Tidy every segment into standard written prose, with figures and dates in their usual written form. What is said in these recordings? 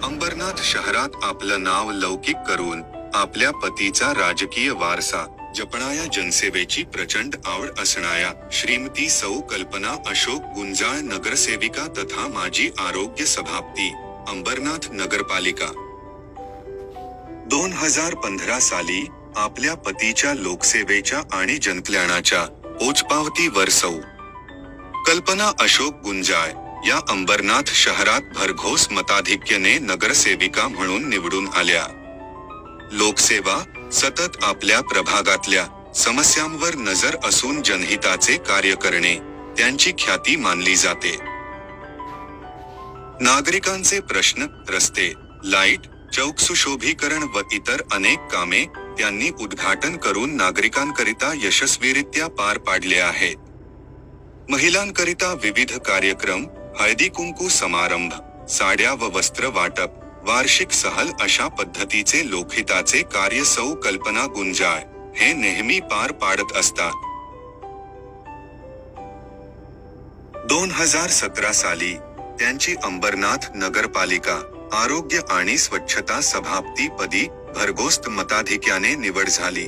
अंबरनाथ शहरात आपलं नाव लौकिक करून आपल्या पतीचा राजकीय वारसा जपणाया जनसेवेची प्रचंड आवड असणाऱ्या श्रीमती सौ कल्पना अशोक गुंजाळ नगरसेविका तथा माजी आरोग्य सभापती अंबरनाथ नगरपालिका 2015 साली आपल्या पतीच्या लोकसेवेच्या आणि जनकल्याणाच्या पोचपावतीवर सौ कल्पना अशोक गुंजाळ या अंबरनाथ शहरात भरघोस मताधिक्याने नगरसेविका म्हणून निवडून आल्या. लोकसेवा, सतत आपल्या प्रभागातल्या समस्यांवर नजर असून जनहिताचे कार्य करणे त्यांची ख्याती मानली जाते. नागरिकांचे प्रश्न, रस्ते, लाईट, चौक सुशोभीकरण व इतर अनेक कामे त्यांनी उद्घाटन करून नागरिकांकरिता यशस्वीरित्या पार पाडले आहेत. महिलांकरिता विविध कार्यक्रम, हळदी कुंकू समारंभ, साड्या व वस्त्र वाटप, वार्षिक सहल अशा पद्धतीचे लोकहिताचे कार्य सौ कल्पना गुंजाळ हे नेहमी पार पाडत असतात. 2017 साली त्यांची अंबरनाथ नगरपालिका आरोग्य आणि स्वच्छता सभापती पदी भरघोस मताधिक्याने निवड झाली.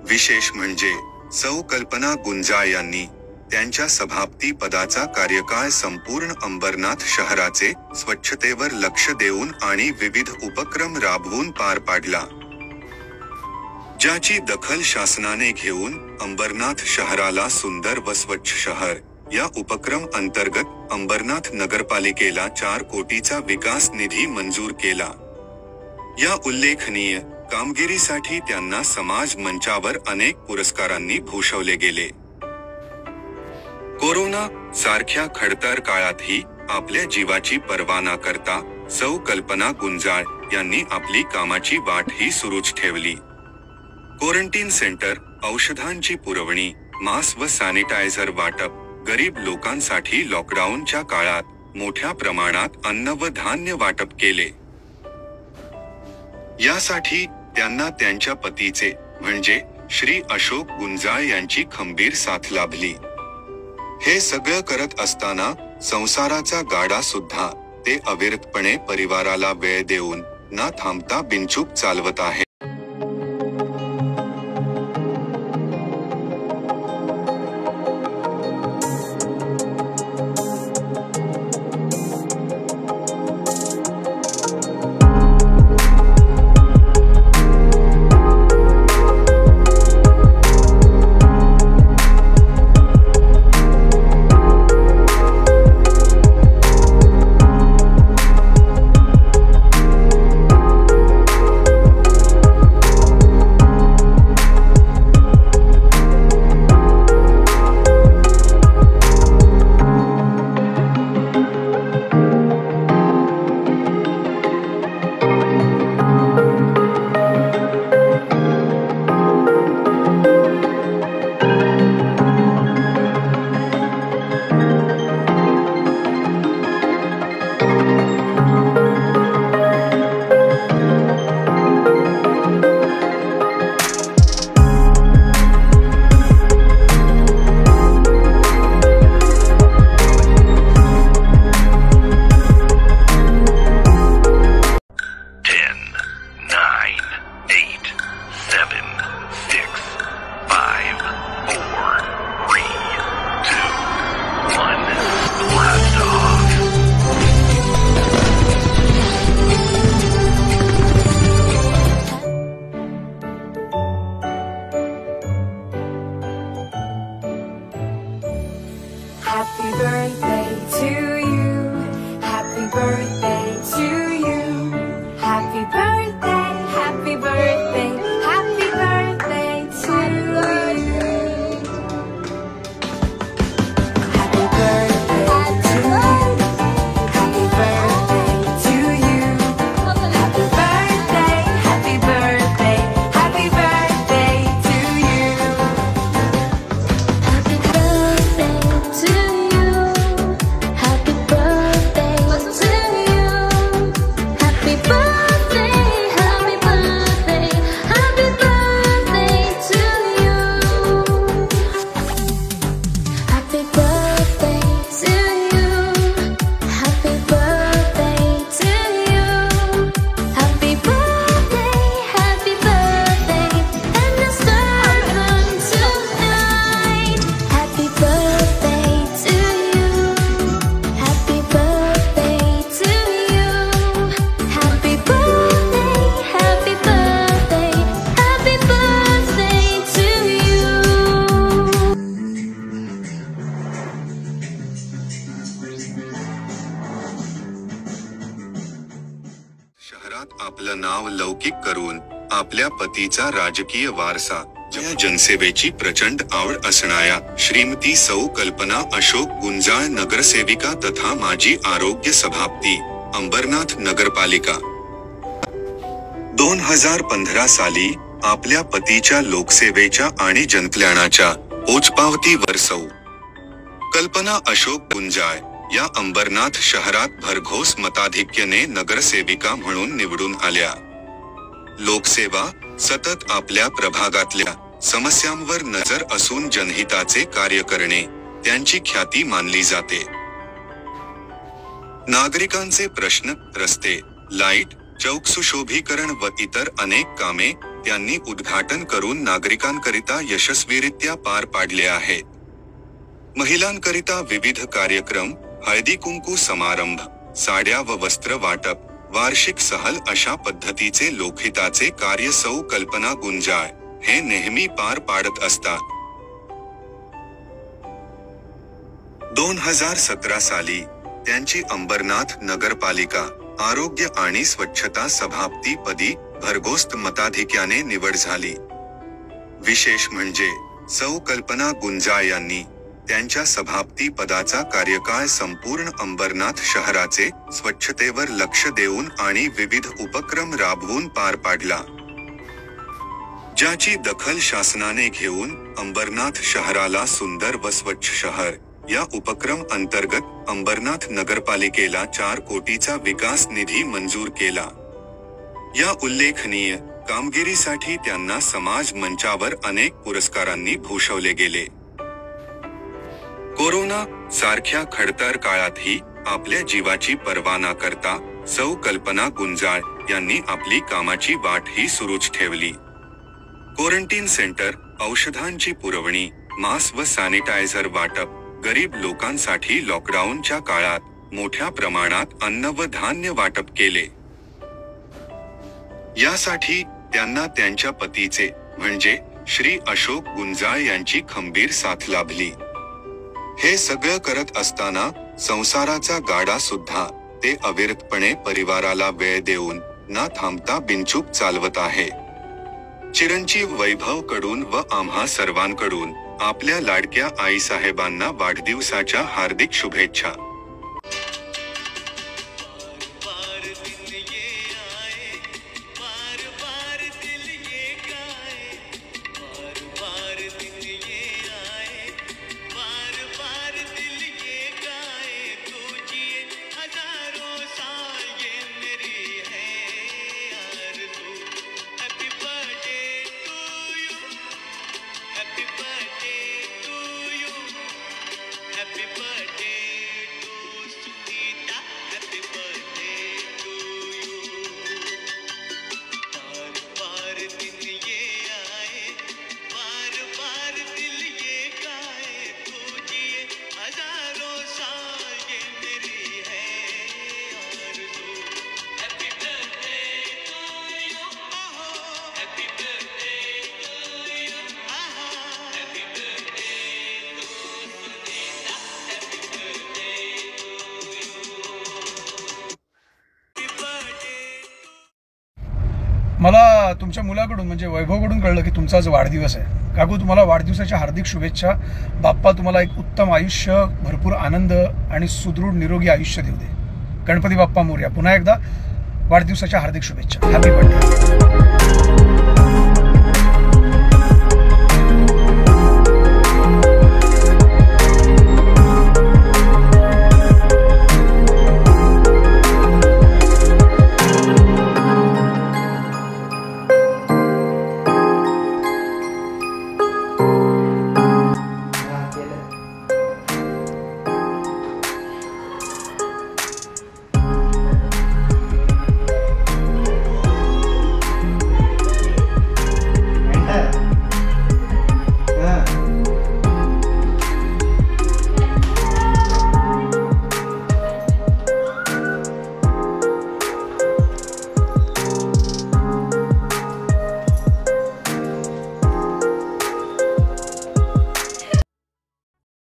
विशेष म्हणजे सौ कल्पना गुंजाळ यांनी त्यांच्या सभापती पदाचा कार्यकाळ संपूर्ण अंबरनाथ शहराचे स्वच्छतेवर लक्ष देऊन आणि विविध उपक्रम राबवून पार पाडला. ज्याची दखल शासनाने घेऊन अंबरनाथ शहराला सुंदर व स्वच्छ शहर या उपक्रम अंतर्गत अंबरनाथ नगरपालिकेला 4 कोटीचा विकास निधी मंजूर केला. या उल्लेखनीय कामगिरीसाठी त्यांना समाज मंचावर अनेक पुरस्कारांनी भूषवले गेले. कोरोना सारख्या खडतर काळातही आपल्या जीवाची पर्वा न करता सौ कल्पना गुंजाळ यांनी आपली कामाची वाटही सुरूच ठेवली. क्वारंटीन सेंटर, औषधांची पुरवणी, मास्क व सॅनिटायझर वाटप, गरीब लोकांसाठी लॉकडाऊनच्या काळात मोठ्या प्रमाणात अन्न व धान्य वाटप केले. यासाठी त्यांना त्यांच्या पतीचे म्हणजे श्री अशोक गुंजाळ यांची खंबीर साथ लाभली. हे सगळं करत असताना संसाराचा गाडा सुद्धा ते अविरतपणे परिवाराला वेळ देऊन न थांबता बिनचूक चालवत आहेत. Happy birthday to you. Happy birthday to you. Happy birthday, happy birthday, happy birthday to you. Happy birthday to you. Happy birthday to you. Happy birthday, happy birthday, happy birthday to you. Happy birthday to you. Happy birthday to you. शहरात आपलं नाव लौकिक करून आपल्या पतीचा राजकीय वारसा जनसेवेची प्रचंड आवड असणाऱ्या श्रीमती सौ कल्पना अशोक गुंजाळ नगरसेविका तथा माजी आरोग्य सभापती अंबरनाथ नगरपालिका 2015 साली आपल्या पतीच्या लोकसेवेच्या आणि जनकल्याणाच्या पोचपावतीवर सौ कल्पना अशोक गुंजाळ या अंबरनाथ शहरात भरघोस मताधिक्याने नगरसेविका म्हणून निवडून आल्या. लोकसेवा, सतत आपल्या प्रभागातल्या समस्यांवर नजर असून जनहिताचे कार्य करणे त्यांची ख्याती मानली जाते. नागरिकांचे प्रश्न, रस्ते, लाईट, चौक सुशोभीकरण व इतर अनेक कामे त्यांनी उद्घाटन करून नागरिकांकरिता यशस्वीरित्या पार पाडले आहेत. महिलांकरिता विविध कार्यक्रम, हळदी कुंकू समारंभ, साड्या व वस्त्र वाटप, वार्षिक सहल अशा पद्धतीचे लोकहिताचे कार्य सौ कल्पना गुंजाळ हे नेहमी पार पाडत असतात. 2017 साली त्यांची अंबरनाथ नगरपालिका आरोग्य आणि स्वच्छता सभापती पदी भरघोस मताधिक्याने निवड झाली. विशेष म्हणजे सौ कल्पना गुंजाळ यांनी त्यांच्या सभापती पदाचा कार्यकाळ संपूर्ण अंबरनाथ शहराचे स्वच्छतेवर लक्ष देऊन आणि विविध उपक्रम राबवून पार पाडला. ज्याची दखल शासनाने घेऊन अंबरनाथ शहराला सुंदर व स्वच्छ शहर या उपक्रम अंतर्गत अंबरनाथ नगरपालिकेला 4 कोटीचा विकास निधी मंजूर केला. या उल्लेखनीय कामगिरीसाठी त्यांना समाज मंचावर अनेक पुरस्कारांनी भूषवले गेले. कोरोना सारख्या खडतर काळातही आपल्या जीवाची पर्वा न करता सौ कल्पना गुंजाळ यांनी आपली कामाची वाट ही सुरूच ठेवली. क्वारंटीन सेंटर, औषधांची पुरवणी, मास्क व सॅनिटायझर वाटप, गरीब लोकांसाठी लॉकडाऊनच्या काळात मोठ्या प्रमाणात अन्न व धान्य वाटप केले. यासाठी त्यांना त्यांच्या पतीचे म्हणजे श्री अशोक गुंजाळ यांची खंबीर साथ लाभली. हे सगळं करत असताना संसाराचा गाडा सुद्धा ते अविरतपणे परिवाराला वेळ देऊन न थांबता बिनचूक चालवत आहे. चिरंजीव वैभव कडून व आम्हा सर्वांकडून आपल्या लाडक्या आईसाहेबांना वाढदिवसाच्या हार्दिक शुभेच्छा. मला तुमच्या मुलाकडून म्हणजे वैभवकडून कळलं की तुमचा आज वाढदिवस आहे. काकू, तुम्हाला वाढदिवसाच्या हार्दिक शुभेच्छा. बाप्पा तुम्हाला एक उत्तम आयुष्य, भरपूर आनंद आणि सुदृढ निरोगी आयुष्य देऊ दे. गणपती बाप्पा मोरया. पुन्हा एकदा वाढदिवसाच्या हार्दिक शुभेच्छा. Happy birthday.